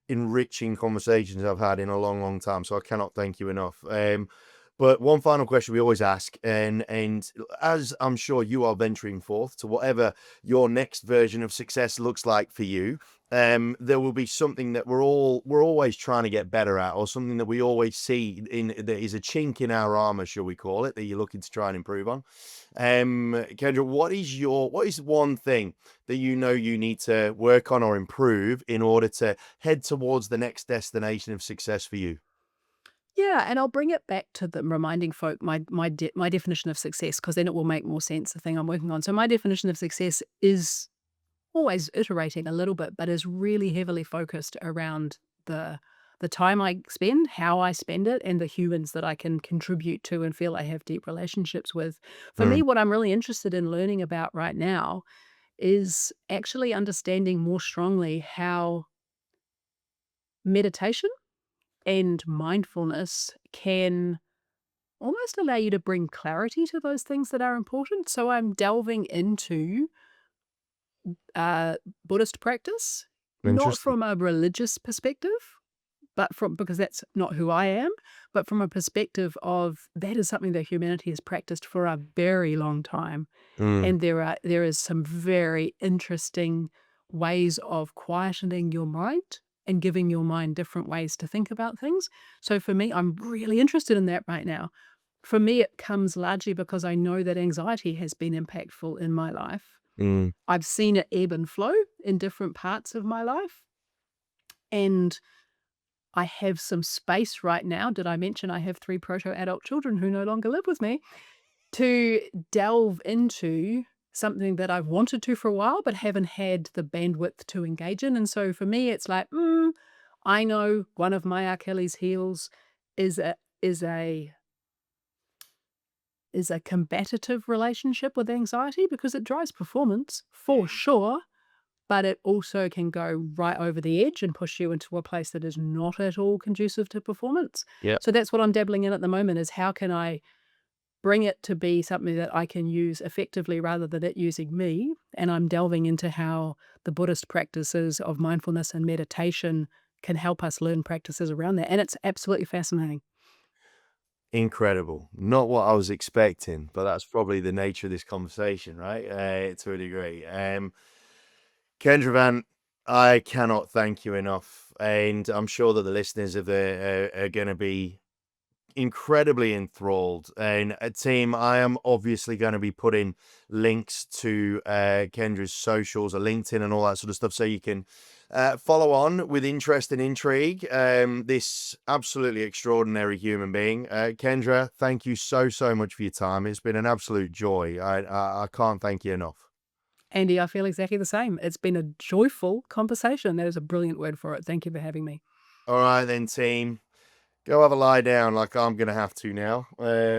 enriching conversations I've had in a long, long time, so I cannot thank you enough. But one final question we always ask, and as I'm sure you are venturing forth to whatever your next version of success looks like for you, there will be something that we're always trying to get better at, or something that we always see in that is a chink in our armor, shall we call it, that you're looking to try and improve on. Kendra, what is one thing that you know you need to work on or improve in order to head towards the next destination of success for you? Yeah, and I'll bring it back to the reminding folk my definition of success, because then it will make more sense, the thing I'm working on. So my definition of success is always iterating a little bit, but is really heavily focused around the time I spend, how I spend it, and the humans that I can contribute to and feel I have deep relationships with. For me, Mm, what I'm really interested in learning about right now is actually understanding more strongly how meditation and mindfulness can almost allow you to bring clarity to those things that are important. So I'm delving into uh, Buddhist practice, not interesting. from a religious perspective, but from because that's not who I am, but from a perspective of that is something that humanity has practiced for a very long time. Mm, And there is some very interesting ways of quietening your mind and giving your mind different ways to think about things. So for me, I'm really interested in that right now. For me, it comes largely because I know that anxiety has been impactful in my life. mm, I've seen it ebb and flow in different parts of my life. And I have some space right now. Did I mention I have 3 proto-adult children who no longer live with me? To delve into something that I've wanted to for a while, but haven't had the bandwidth to engage in. And so for me, it's like, I know one of my Achilles heels is a is a is a combative relationship with anxiety, because it drives performance for sure, but it also can go right over the edge and push you into a place that is not at all conducive to performance. yeah. So that's what I'm dabbling in at the moment, is how can I bring it to be something that I can use effectively rather than it using me. And I'm delving into how the Buddhist practices of mindfulness and meditation can help us learn practices around that. And it's absolutely fascinating. Incredible. Not what I was expecting, but that's probably the nature of this conversation, right? To a degree. Kendra Vant, I cannot thank you enough, and I'm sure that the listeners are going to be incredibly enthralled. And team, I am obviously going to be putting links to Kendra's socials, a LinkedIn, and all that sort of stuff, so you can follow on with interest and intrigue. This absolutely extraordinary human being, Kendra. Thank you so much for your time. It's been an absolute joy. I can't thank you enough. Andy, I feel exactly the same. It's been a joyful conversation. That is a brilliant word for it. Thank you for having me. All right then, team. Go have a lie down like I'm going to have to now,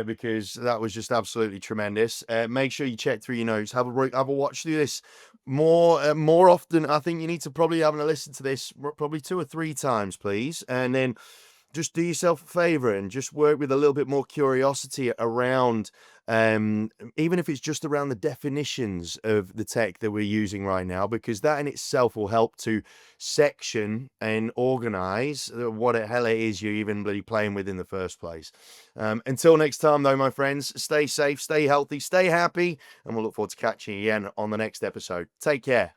because that was just absolutely tremendous. Make sure you check through your notes. Have a watch through this more often. I think you need to probably have a listen to this probably 2 or 3 times, please. And then just do yourself a favor and just work with a little bit more curiosity around, even if it's just around the definitions of the tech that we're using right now, because that in itself will help to section and organize what the hell it is you're even bloody playing with in the first place. Until next time, though, my friends, stay safe, stay healthy, stay happy, and we'll look forward to catching you again on the next episode. Take care.